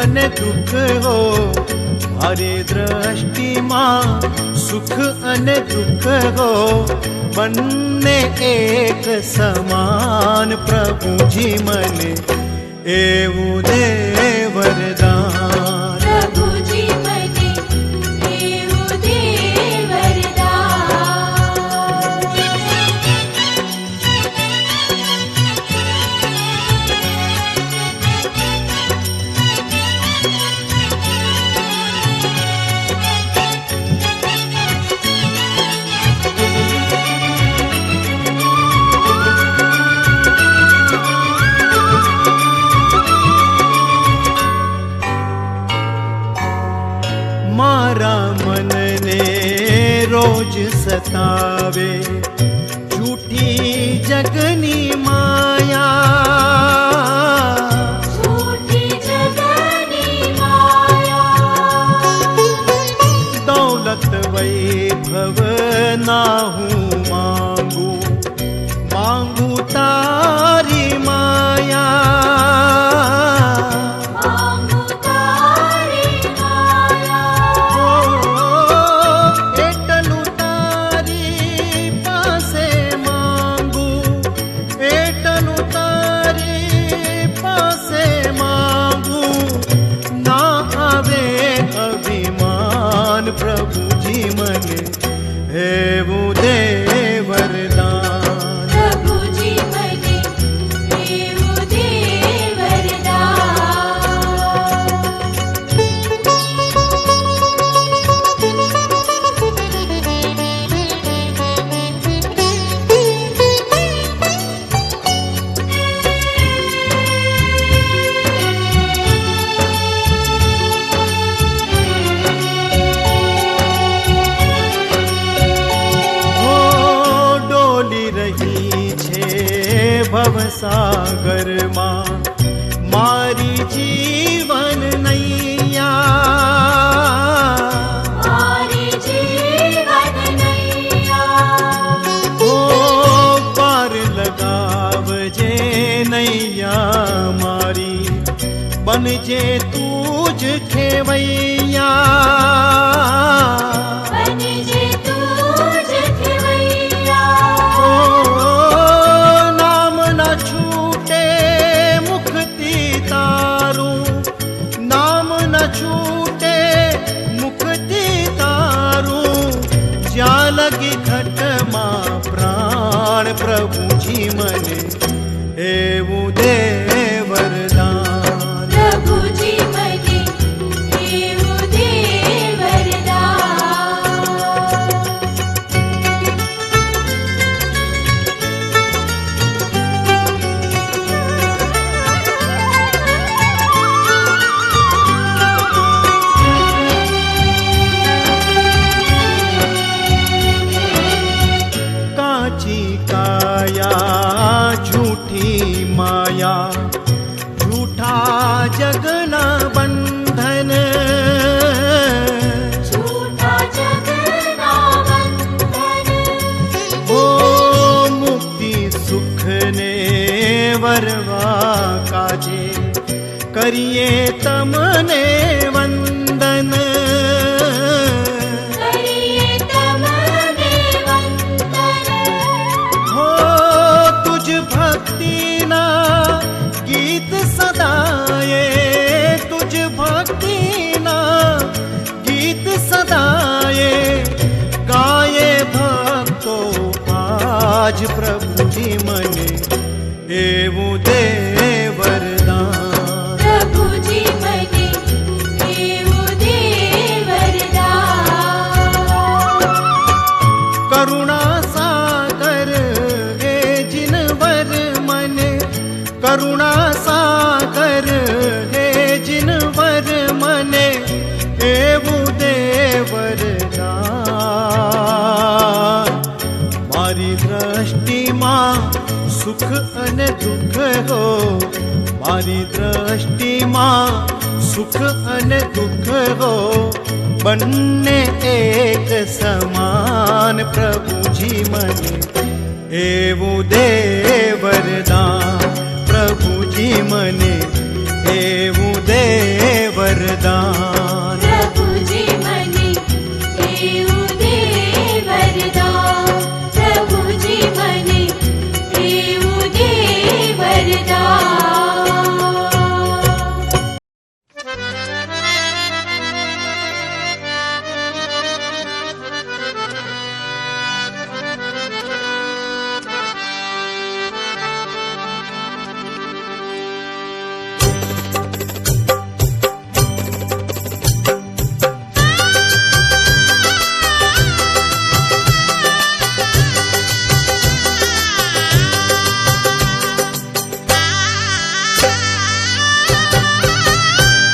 અને દુઃખ હો, મારી દ્રષ્ટિમાં સુખ અને દુઃખ હો, બંને એક સમાન પ્રભુજી મને એવું દે વરદાન. પ્રભુજી મને એવું દે મારા મનને રોજ સતાવે જૂઠી જગની માયા, છૂટી જગની માયા. દૌલત વૈભવ ના હું માંગુ, માંગુ તારી માયા. માંગુ તારી એટલું તારી પાસે માંગુ, એટલું તારી પાસે માંગુ, ના આવે અભિમાન પ્રભુજી મને એવું દે વરદાન. પ્રભુજી મને એવું દે ભવસાગરમાં મારી જીવન નૈયા, મારી જીવન નૈયા. ઓ પાર લગાવજે નૈયા મારી, બનજે તું જ ખેવૈયા. બનજે તું જ ખેવૈયા. નામ ના છૂટે મુક્તિ તારું, નામ ના છૂટે મુક્તિ તારું, જ્યાં લગી ઘટમાં પ્રાણ પ્રભુજી મને એવું દે વરદાન. પ્રભુજી મને એવું દે વરદાન. કાચી કાયા झूठी माया, झूठा जगना बंधन, झूठा जगना बंधन. ओ मुक्ति सुख ने वरवा काजे, करिए तमने वंदन. करिए तमने वंदन. हो तुझ भक्ति ना गीत सदाए, तुझ भक्ति ना गीत सदाए, गाये भक्तो आज प्रभुजी મને એવું દે વરદાન. પ્રભુજી મને એવું દે કરુણા સાગર હે જીનવર મને એવું દે વરદાન. મારી દ્રષ્ટિમાં સુખ અને દુઃખ હો, મારી દ્રષ્ટિમાં સુખ અને દુઃખ હો, બંને એક સમાન પ્રભુજી મને એવું દે વરદાન. પ્રભુજી મને એવું દે વરદાન. પ્રભુજી મને એવું દે વરદાન. પ્રભુજી મને એવું દે વરદાન.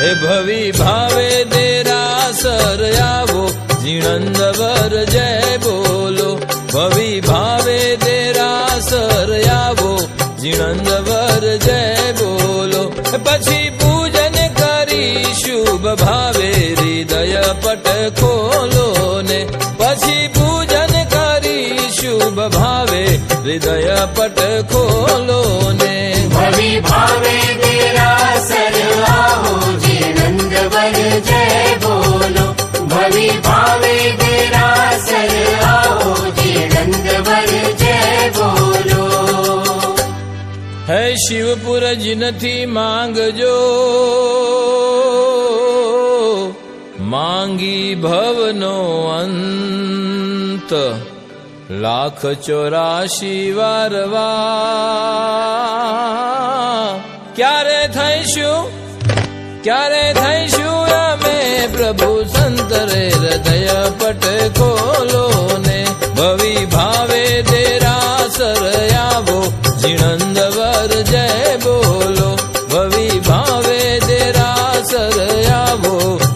હે ભવી ભાવે દેરાસર આવો, જીણંદવર જય બોલો. ભવી ભાવે દેરાસર આવો, જીણંદવર જય બોલો. પછી પૂજન કરી શુભ ભાવે હૃદય પટ ખોલો ને. પછી પૂજન કરી શુભ ભાવે હૃદય પટ ખોલો ને. ભવી ભાવે દેરાસર આવો, જીણંદવર જય બોલો. ભવી ભાવે દેરાસર આવો, જીણંદવર જય બોલો. હે શિવપુર જીનથી માંગજો, માંગી ભવનો અંત. 1,84 વારવા ક્યારે થઈશું અમે પ્રભુ સંતરે હૃદય પટ ખોલો ને. ભવી ભાવે દેરાસર આવો, જીણંદવર જય બોલો. ભવી ભાવે દેરાસર આવો,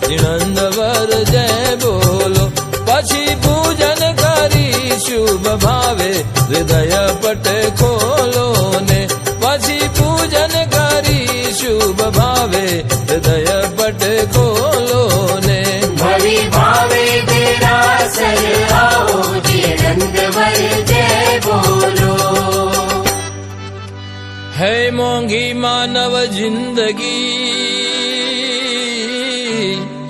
જીણંદવર જય બોલો. પછી પૂજન કરી શુભ ભાવે હૃદય પટ ખોલો ને. પછી પૂજન કરી શુભ ભાવે હૃદય પટ ખોલો ને. ભવી ભાવે દેરાસર આવો, જીણંદવર જય બોલો. હે મોંઘી માનવ જિંદગી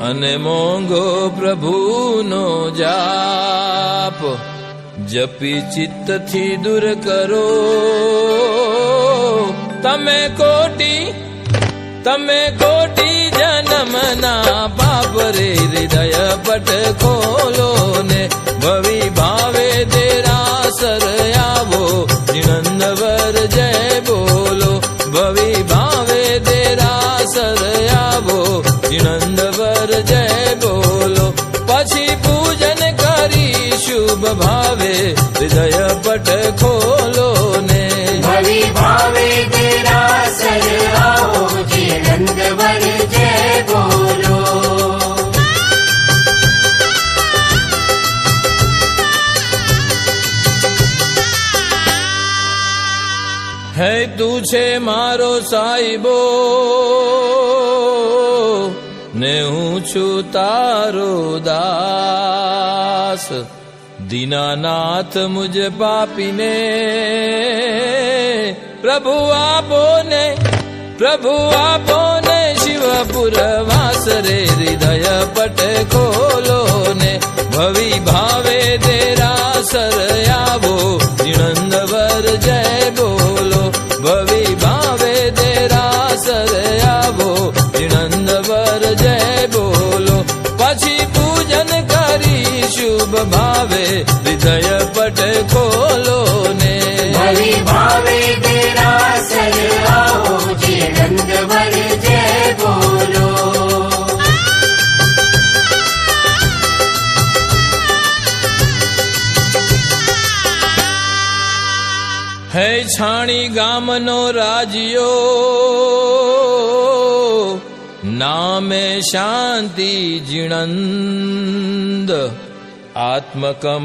અને મોંઘો પ્રભુનો જાપ. જપી ચિત્તથી દૂર કરો તમે કોટી જન્મના પાપ રે. હૃદય પટ ખોલો ને. ભવી ભાવે દેરાસર આવો, જીણંદવર જય બોલો. ભવી ભાવે દેરાસર આવો, જીણંદવર જય બોલો. પછી પૂજન કરી શુભ ભાવે હૃદય પટ ખોલો ને. ભવી ભાવે દેરાસર આવો, જીણંદવર જય બોલો. હે તું છે મારો સાઈબો ને હું છું તારો દાસ. દીનાનાથ મુજ પાપીને પ્રભુ આપો ને. શિવપુર વાસ રે હૃદય પટ ખોલો ને. ભવી ભાવે દેરાસર આવો, જીણંદવર જય બોલો. ભવી ભાવે દેરાસર આવો, જીણંદવર જય બોલો. પછી પૂજન કરી શુભ ભાવે હૃદય પટ ખોલો ને. ભવી ભાવે દેરાસર આવો, જીણંદવર જય બોલો. હે છાણી ગામનો રાજ્યો નામે શાંતિ જીણંદ આત્મકમ